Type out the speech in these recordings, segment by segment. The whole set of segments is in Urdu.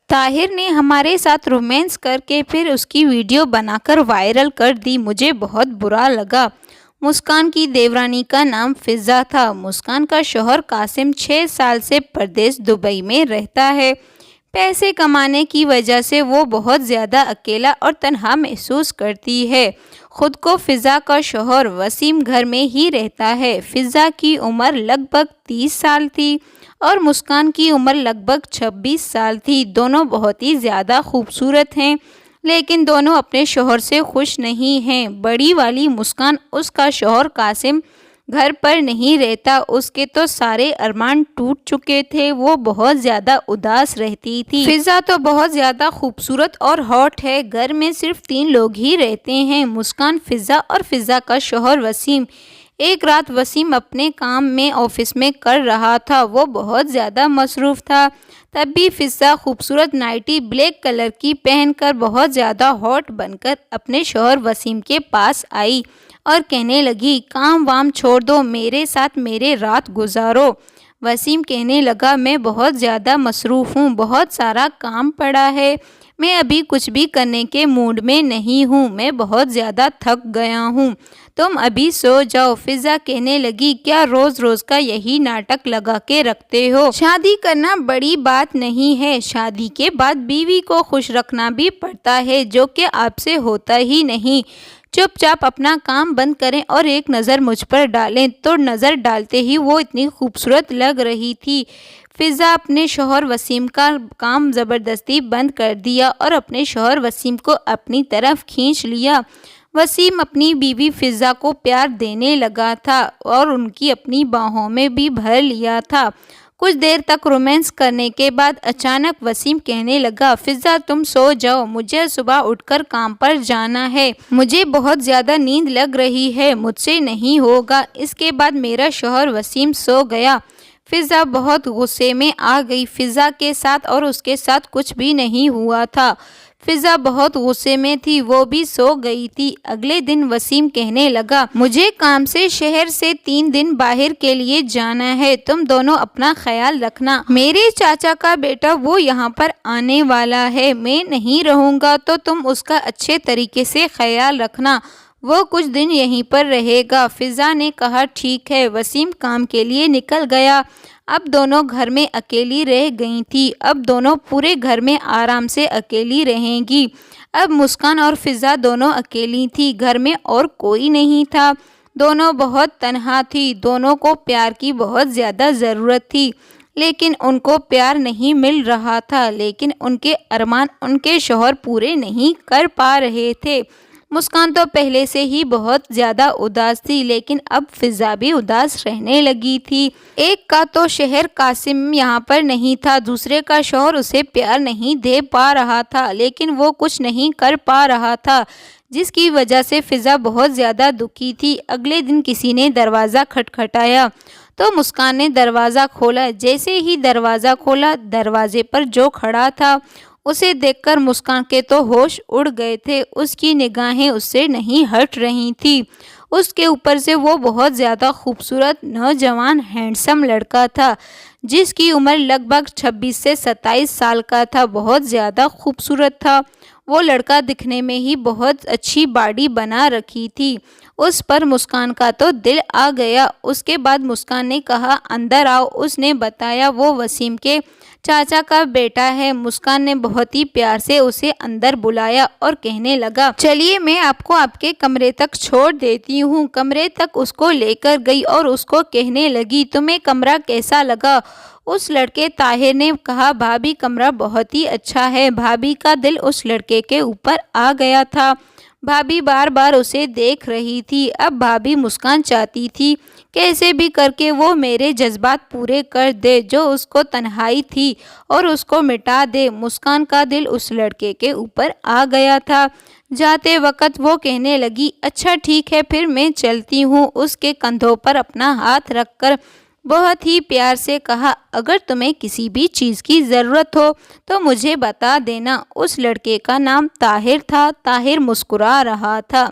طاہر نے ہمارے ساتھ رومانس کر کے پھر اس کی ویڈیو بنا کر وائرل کر دی، مجھے بہت برا لگا۔ مسکان کی دیورانی کا نام فضا تھا۔ مسکان کا شوہر قاسم 6 سال سے پردیس دبئی میں رہتا ہے۔ پیسے کمانے کی وجہ سے وہ بہت زیادہ اکیلا اور تنہا محسوس کرتی ہے۔ خود کو فضا کا شوہر وسیم گھر میں ہی رہتا ہے۔ فضا کی عمر لگ بھگ 30 سال تھی اور مسکان کی عمر لگ بھگ 26 سال تھی۔ دونوں بہت ہی زیادہ خوبصورت ہیں، لیکن دونوں اپنے شوہر سے خوش نہیں ہیں۔ بڑی والی مسکان، اس کا شوہر قاسم گھر پر نہیں رہتا، اس کے تو سارے ارمان ٹوٹ چکے تھے، وہ بہت زیادہ اداس رہتی تھی۔ فضا تو بہت زیادہ خوبصورت اور ہاٹ ہے، گھر میں صرف 3 لوگ ہی رہتے ہیں، مسکان، فضا اور فضا کا شوہر وسیم۔ ایک رات وسیم اپنے کام میں آفس میں کر رہا تھا، وہ بہت زیادہ مصروف تھا، تب بھی فضا خوبصورت نائٹی بلیک کلر کی پہن کر بہت زیادہ ہاٹ بن کر اپنے شوہر وسیم کے پاس آئی اور کہنے لگی، کام وام چھوڑ دو، میرے ساتھ میرے رات گزارو۔ وسیم کہنے لگا، میں بہت زیادہ مصروف ہوں، بہت سارا کام پڑا ہے، میں ابھی کچھ بھی کرنے کے موڈ میں نہیں ہوں، میں بہت زیادہ تھک گیا ہوں، تم ابھی سو جاؤ۔ فضا کہنے لگی، کیا روز روز کا یہی ناٹک لگا کے رکھتے ہو؟ شادی کرنا بڑی بات نہیں ہے، شادی کے بعد بیوی کو خوش رکھنا بھی پڑتا ہے، جو کہ آپ سے ہوتا ہی نہیں۔ چپ چاپ اپنا کام بند کریں اور ایک نظر مجھ پر ڈالیں۔ تو نظر ڈالتے ہی وہ اتنی خوبصورت لگ رہی تھی۔ فضا اپنے شوہر وسیم کا کام زبردستی بند کر دیا اور اپنے شوہر وسیم کو اپنی طرف کھینچ لیا۔ وسیم اپنی بیوی فضا کو پیار دینے لگا تھا اور ان کی اپنی باہوں میں بھی بھر لیا تھا۔ کچھ دیر تک رومانس کرنے کے بعد اچانک وسیم کہنے لگا، فضا تم سو جاؤ، مجھے صبح اٹھ کر کام پر جانا ہے، مجھے بہت زیادہ نیند لگ رہی ہے، مجھ سے نہیں ہوگا۔ اس کے بعد میرا شوہر وسیم سو گیا۔ فضا بہت غصے میں آ گئی، فضا کے ساتھ اور اس کے ساتھ کچھ بھی نہیں ہوا تھا۔ فضا بہت غصے میں تھی، وہ بھی سو گئی تھی۔ اگلے دن وسیم کہنے لگا، مجھے کام سے شہر سے 3 دن باہر کے لیے جانا ہے، تم دونوں اپنا خیال رکھنا، میرے چاچا کا بیٹا وہ یہاں پر آنے والا ہے، میں نہیں رہوں گا تو تم اس کا اچھے طریقے سے خیال رکھنا، وہ کچھ دن یہیں پر رہے گا۔ فضا نے کہا، ٹھیک ہے۔ وسیم کام کے لیے نکل گیا۔ اب دونوں گھر میں اکیلی رہ گئی تھی، اب دونوں پورے گھر میں آرام سے اکیلی رہیں گی۔ اب مسکان اور فضا دونوں اکیلی تھی، گھر میں اور کوئی نہیں تھا، دونوں بہت تنہا تھی، دونوں کو پیار کی بہت زیادہ ضرورت تھی، لیکن ان کو پیار نہیں مل رہا تھا، لیکن ان کے ارمان ان کے شوہر پورے نہیں کر پا رہے تھے۔ مسکان تو پہلے سے ہی بہت زیادہ اداس تھی، لیکن اب فضا بھی اداس رہنے لگی تھی۔ ایک کا تو شوہر قاسم یہاں پر نہیں تھا، دوسرے کا شوہر اسے پیار نہیں دے پا رہا تھا، لیکن وہ کچھ نہیں کر پا رہا تھا، جس کی وجہ سے فضا بہت زیادہ دکھی تھی۔ اگلے دن کسی نے دروازہ کھٹکھٹایا تو مسکان نے دروازہ کھولا۔ جیسے ہی دروازہ کھولا، دروازے پر جو کھڑا تھا اسے دیکھ کر مسکان کے تو ہوش اڑ گئے تھے، اس کی نگاہیں اس سے نہیں ہٹ رہی تھی۔ اس کے اوپر سے وہ بہت زیادہ خوبصورت نوجوان ہینڈسم لڑکا تھا، جس کی عمر لگ بھگ 26 سے 27 سال کا تھا، بہت زیادہ خوبصورت تھا۔ وہ لڑکا دکھنے میں ہی بہت اچھی باڈی بنا رکھی تھی، اس پر مسکان کا تو دل آ گیا۔ اس کے بعد مسکان نے کہا، اندر آؤ۔ اس نے بتایا وہ وسیم کے چاچا کا بیٹا ہے۔ مسکان نے بہت ہی پیار سے اسے اندر بلایا اور کہنے لگا، چلیے میں آپ کو آپ کے کمرے تک چھوڑ دیتی ہوں۔ کمرے تک اس کو لے کر گئی اور اس کو کہنے لگی، تمہیں کمرہ کیسا لگا؟ اس لڑکے طاہر نے کہا، بھابھی کمرہ بہت ہی اچھا ہے۔ بھابھی کا دل اس لڑکے کے اوپر آ گیا تھا، بھابھی بار بار اسے دیکھ رہی تھی۔ اب بھابھی مسکان چاہتی تھی کیسے بھی کر کے وہ میرے جذبات پورے کر دے، جو اس کو تنہائی تھی، اور اس کو مٹا دے۔ مسکان کا دل اس لڑکے کے اوپر آ گیا تھا۔ جاتے وقت وہ کہنے لگی، اچھا ٹھیک ہے پھر میں چلتی ہوں۔ اس کے کندھوں پر اپنا ہاتھ رکھ کر بہت ہی پیار سے کہا، اگر تمہیں کسی بھی چیز کی ضرورت ہو تو مجھے بتا دینا۔ اس لڑکے کا نام طاہر تھا۔ طاہر مسکرا رہا تھا۔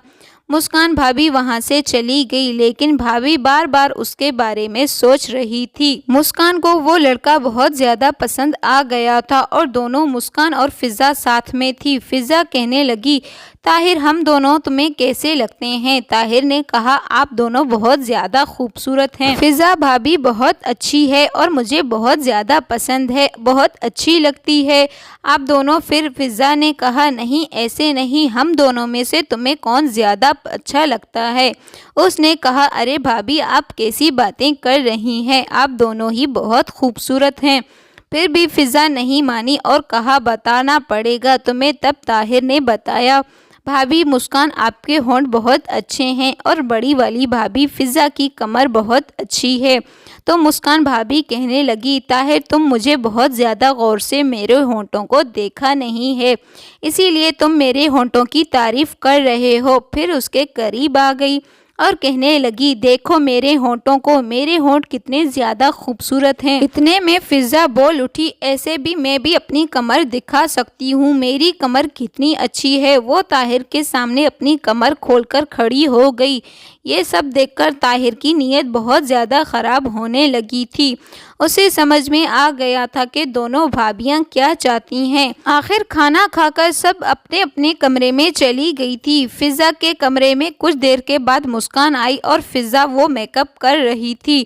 مسکان بھابھی وہاں سے چلی گئی، لیکن بھابھی بار بار اس کے بارے میں سوچ رہی تھی۔ مسکان کو وہ لڑکا بہت زیادہ پسند آ گیا تھا اور دونوں مسکان اور فضا ساتھ میں تھی۔ فضا کہنے لگی، طاہر ہم دونوں تمہیں کیسے لگتے ہیں؟ طاہر نے کہا، آپ دونوں بہت زیادہ خوبصورت ہیں۔ فضا بھابھی بہت اچھی ہے اور مجھے بہت زیادہ پسند ہے، بہت اچھی لگتی ہے آپ دونوں۔ پھر فضا نے کہا، نہیں ایسے نہیں، ہم دونوں میں سے تمہیں کون زیادہ اچھا لگتا ہے؟ اس نے کہا، ارے بھابھی آپ کیسی باتیں کر رہی ہیں، آپ دونوں ہی بہت خوبصورت ہیں۔ پھر بھی فضا نہیں مانی اور کہا، بتانا پڑے گا تمہیں۔ تب طاہر نے بتایا، بھابھی مسکان آپ کے ہونٹ بہت اچھے ہیں اور بڑی والی بھابھی فضا کی کمر بہت اچھی ہے۔ تو مسکان بھابھی کہنے لگی، طاہر تم مجھے بہت زیادہ غور سے میرے ہونٹوں کو دیکھا نہیں ہے، اسی لیے تم میرے ہونٹوں کی تعریف کر رہے ہو۔ پھر اس کے قریب آ گئی اور کہنے لگی، دیکھو میرے ہونٹوں کو، میرے ہونٹ کتنے زیادہ خوبصورت ہیں۔ اتنے میں فضا بول اٹھی، ایسے بھی میں بھی اپنی کمر دکھا سکتی ہوں، میری کمر کتنی اچھی ہے۔ وہ طاہر کے سامنے اپنی کمر کھول کر کھڑی ہو گئی۔ یہ سب دیکھ کر طاہر کی نیت بہت زیادہ خراب ہونے لگی تھی۔ اسے سمجھ میں آ گیا تھا کہ دونوں بھابھیاں کیا چاہتی ہیں۔ آخر کھانا کھا کر سب اپنے اپنے کمرے میں چلی گئی تھی۔ فضا کے کمرے میں کچھ دیر کے بعد مسکان آئی اور فضا وہ میک اپ کر رہی تھی۔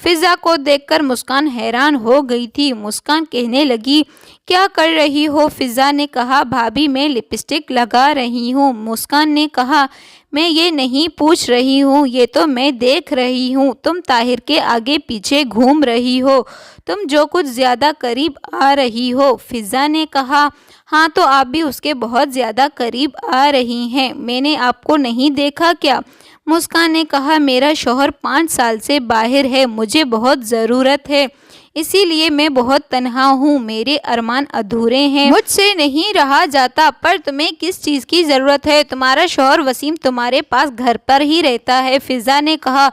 فضا کو دیکھ کر مسکان حیران ہو گئی تھی۔ مسکان کہنے لگی، کیا کر رہی ہو؟ فضا نے کہا، بھابھی میں لپسٹک لگا رہی ہوں۔ مسکان نے کہا، میں یہ نہیں پوچھ رہی ہوں، یہ تو میں دیکھ رہی ہوں، تم طاہر کے آگے پیچھے گھوم رہی ہو، تم جو کچھ زیادہ قریب آ رہی ہو۔ فضا نے کہا، ہاں تو آپ بھی اس کے بہت زیادہ قریب آ رہی ہیں، میں نے آپ کو نہیں دیکھا کیا؟ مسکان نے کہا، میرا شوہر 5 سال سے باہر ہے، مجھے بہت ضرورت ہے، اسی لیے میں بہت تنہا ہوں، میرے ارمان ادھورے ہیں، مجھ سے نہیں رہا جاتا۔ پر تمہیں کس چیز کی ضرورت ہے؟ تمہارا شوہر وسیم تمہارے پاس گھر پر ہی رہتا ہے۔ فضا نے کہا،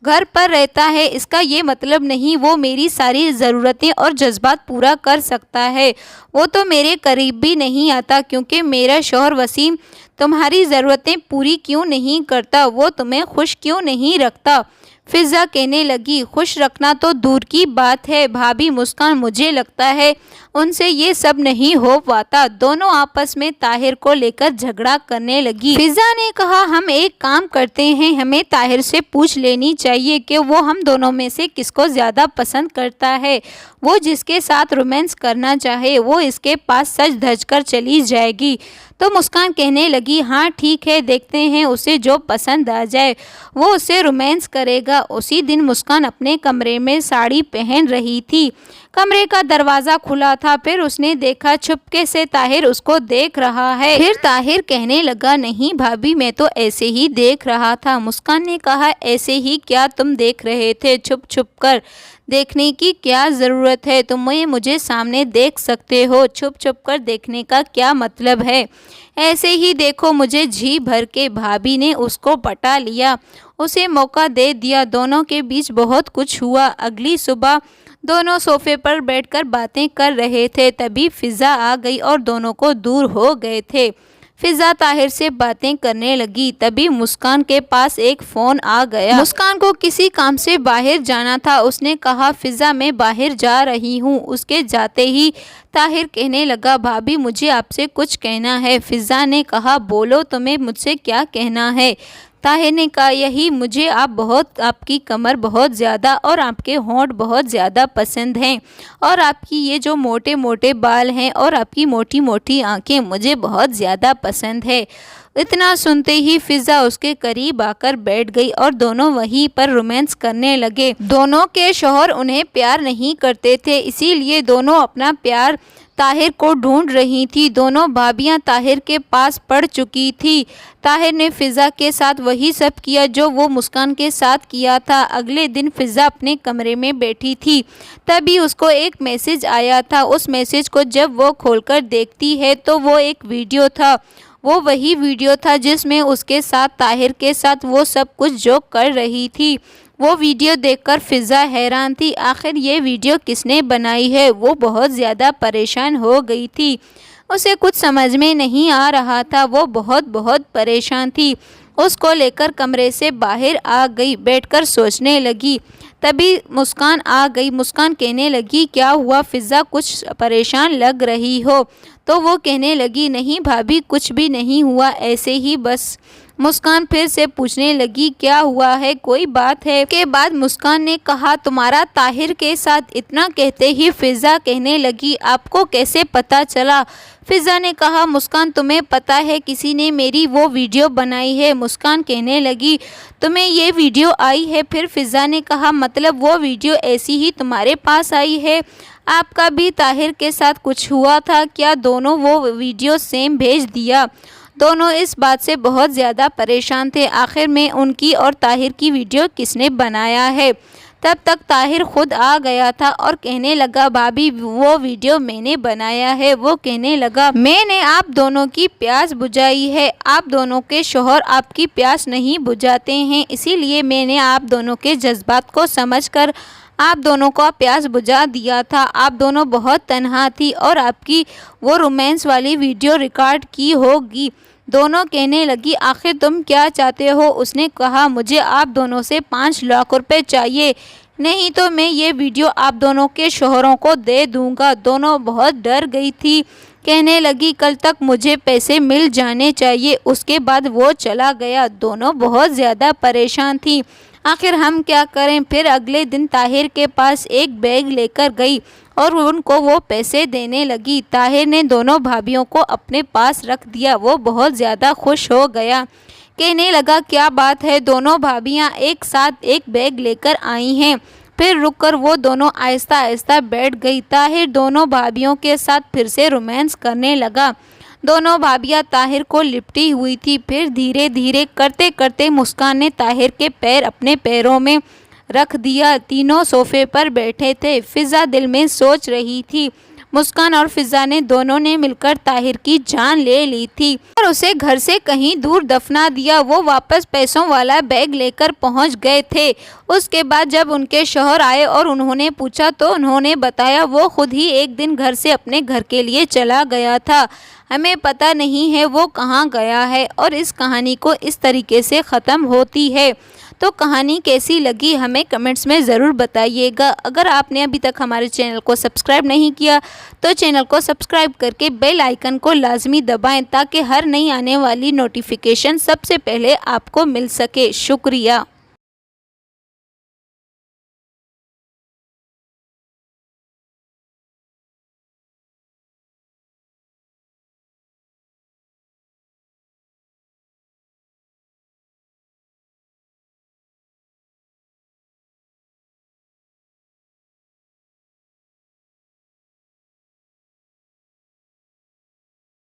گھر پر رہتا ہے اس کا یہ مطلب نہیں وہ میری ساری ضرورتیں اور جذبات پورا کر سکتا ہے، وہ تو میرے قریب بھی نہیں آتا، کیونکہ میرا شوہر وسیم تمہاری ضرورتیں پوری کیوں نہیں کرتا؟ وہ تمہیں خوش کیوں نہیں رکھتا؟ فضا کہنے لگی، خوش رکھنا تو دور کی بات ہے بھابھی مسکان، مجھے لگتا ہے ان سے یہ سب نہیں ہو پاتا۔ دونوں آپس میں طاہر کو لے کر جھگڑا کرنے لگی۔ فضا نے کہا، ہم ایک کام کرتے ہیں، ہمیں طاہر سے پوچھ لینی چاہیے کہ وہ ہم دونوں میں سے کس کو زیادہ پسند کرتا ہے، وہ جس کے ساتھ رومانس کرنا چاہے وہ اس کے پاس سج دھج کر چلی جائے گی۔ تو مسکان کہنے لگی، ہاں ٹھیک ہے، دیکھتے ہیں اسے جو پسند آ جائے وہ اسے رومانس کرے گا۔ اسی دن مسکان اپنے کمرے میں ساڑی پہن رہی تھی، کمرے کا دروازہ کھلا تھا، پھر اس نے دیکھا چھپکے سے طاہر اس کو دیکھ رہا ہے۔ پھر طاہر کہنے لگا، نہیں بھابھی میں تو ایسے ہی دیکھ رہا تھا۔ مسکان نے کہا، ایسے ہی کیا تم دیکھ رہے تھے چھپ چھپ کر؟ دیکھنے کی کیا ضرورت ہے، تمہیں مجھے سامنے دیکھ سکتے ہو، چھپ چھپ کر دیکھنے کا کیا مطلب ہے؟ ایسے ہی دیکھو مجھے جی بھر کے۔ بھابھی نے اس کو پٹا لیا، اسے موقع دے دیا، دونوں کے بیچ بہت کچھ ہوا۔ اگلی صبح دونوں صوفے پر بیٹھ کر باتیں کر رہے تھے، تبھی فضا آ گئی اور دونوں کو دور ہو گئے تھے۔ فضا طاہر سے باتیں کرنے لگی، تبھی مسکان کے پاس ایک فون آ گیا۔ مسکان کو کسی کام سے باہر جانا تھا، اس نے کہا، فضا میں باہر جا رہی ہوں۔ اس کے جاتے ہی طاہر کہنے لگا، بھابھی مجھے آپ سے کچھ کہنا ہے۔ فضا نے کہا، بولو تمہیں مجھ سے کیا کہنا ہے؟ طاہر نے کہا، یہی مجھے آپ کی کمر بہت زیادہ اور آپ کے ہونٹ بہت زیادہ پسند ہیں، اور آپ کی یہ جو موٹے موٹے بال ہیں اور آپ کی موٹی موٹی آنکھیں مجھے بہت زیادہ پسند ہے۔ اتنا سنتے ہی فضا اس کے قریب آ کر بیٹھ گئی اور دونوں وہیں پر رومانس کرنے لگے۔ دونوں کے شوہر انہیں پیار نہیں کرتے تھے، اسی لیے دونوں اپنا پیار طاہر کو ڈھونڈ رہی تھی۔ دونوں بھابھیاں طاہر کے پاس پڑ چکی تھی۔ طاہر نے فضا کے ساتھ وہی سب کیا جو وہ مسکان کے ساتھ کیا تھا۔ اگلے دن فضا اپنے کمرے میں بیٹھی تھی، تبھی اس کو ایک میسج آیا تھا۔ اس میسج کو جب وہ کھول کر دیکھتی ہے تو وہ ایک ویڈیو تھا، وہ وہی ویڈیو تھا جس میں اس کے ساتھ طاہر کے ساتھ وہ سب کچھ جو کر رہی تھی۔ وہ ویڈیو دیکھ کر فضا حیران تھی، آخر یہ ویڈیو کس نے بنائی ہے؟ وہ بہت زیادہ پریشان ہو گئی تھی، اسے کچھ سمجھ میں نہیں آ رہا تھا، وہ بہت پریشان تھی۔ اس کو لے کر کمرے سے باہر آ گئی، بیٹھ کر سوچنے لگی۔ تبھی مسکان آ گئی۔ مسکان کہنے لگی کیا ہوا فضا، کچھ پریشان لگ رہی ہو؟ تو وہ کہنے لگی نہیں بھابھی کچھ بھی نہیں ہوا، ایسے ہی بس۔ مسکان پھر سے پوچھنے لگی کیا ہوا ہے، کوئی بات ہے؟ کے بعد مسکان نے کہا تمہارا طاہر کے ساتھ، اتنا کہتے ہی فضا کہنے لگی آپ کو کیسے پتا چلا؟ فضا نے کہا مسکان تمہیں پتا ہے کسی نے میری وہ ویڈیو بنائی ہے؟ مسکان کہنے لگی تمہیں یہ ویڈیو آئی ہے؟ پھر فضا نے کہا مطلب وہ ویڈیو ایسی ہی تمہارے پاس آئی ہے؟ آپ کا بھی طاہر کے ساتھ کچھ ہوا تھا کیا؟ دونوں وہ ویڈیو سیم بھیج دیا۔ دونوں اس بات سے بہت زیادہ پریشان تھے، آخر میں ان کی اور طاہر کی ویڈیو کس نے بنایا ہے؟ تب تک طاہر خود آ گیا تھا اور کہنے لگا بھابھی وہ ویڈیو میں نے بنایا ہے۔ وہ کہنے لگا میں نے آپ دونوں کی پیاس بجھائی ہے، آپ دونوں کے شوہر آپ کی پیاس نہیں بجھاتے ہیں، اسی لیے میں نے آپ دونوں کے جذبات کو سمجھ کر آپ دونوں کا پیاس بجھا دیا تھا۔ آپ دونوں بہت تنہا تھی اور آپ کی وہ رومانس والی ویڈیو ریکارڈ کی ہوگی۔ دونوں کہنے لگی آخر تم کیا چاہتے ہو؟ اس نے کہا مجھے آپ دونوں سے 5 لاکھ روپے چاہیے، نہیں تو میں یہ ویڈیو آپ دونوں کے شوہروں کو دے دوں گا۔ دونوں بہت ڈر گئی تھی، کہنے لگی کل تک مجھے پیسے مل جانے چاہیے۔ اس کے بعد وہ چلا گیا۔ دونوں بہت زیادہ پریشان تھی، آخر ہم کیا کریں؟ پھر اگلے دن طاہر کے پاس ایک بیگ لے کر گئی اور ان کو وہ پیسے دینے لگی۔ طاہر نے دونوں بھابھیوں کو اپنے پاس رکھ دیا، وہ بہت زیادہ خوش ہو گیا، کہنے لگا کیا بات ہے، دونوں بھابھیاں ایک ساتھ ایک بیگ لے کر آئی ہیں۔ پھر رک کر وہ دونوں آہستہ آہستہ بیٹھ گئی۔ طاہر دونوں بھابھیوں کے ساتھ پھر سے رومانس کرنے لگا۔ دونوں بھابھیاں طاہر کو لپٹی ہوئی تھی۔ پھر دھیرے دھیرے کرتے کرتے مسکان نے طاہر کے پیر اپنے پیروں میں رکھ دیا۔ تینوں صوفے پر بیٹھے تھے۔ فضا دل میں سوچ رہی تھی مسکان اور فضا نے دونوں نے مل کر طاہر کی جان لے لی تھی اور اسے گھر سے کہیں دور دفنا دیا۔ وہ واپس پیسوں والا بیگ لے کر پہنچ گئے تھے۔ اس کے بعد جب ان کے شوہر آئے اور انہوں نے پوچھا تو انہوں نے بتایا وہ خود ہی ایک دن گھر سے اپنے گھر کے لیے چلا گیا تھا، ہمیں پتہ نہیں ہے وہ کہاں گیا ہے۔ اور اس کہانی کو اس طریقے سے ختم ہوتی ہے۔ تو کہانی کیسی لگی ہمیں کمنٹس میں ضرور بتائیے گا۔ اگر آپ نے ابھی تک ہمارے چینل کو سبسکرائب نہیں کیا تو چینل کو سبسکرائب کر کے بیل آئیکن کو لازمی دبائیں تاکہ ہر نئی آنے والی نوٹیفیکیشن سب سے پہلے آپ کو مل سکے۔ شکریہ۔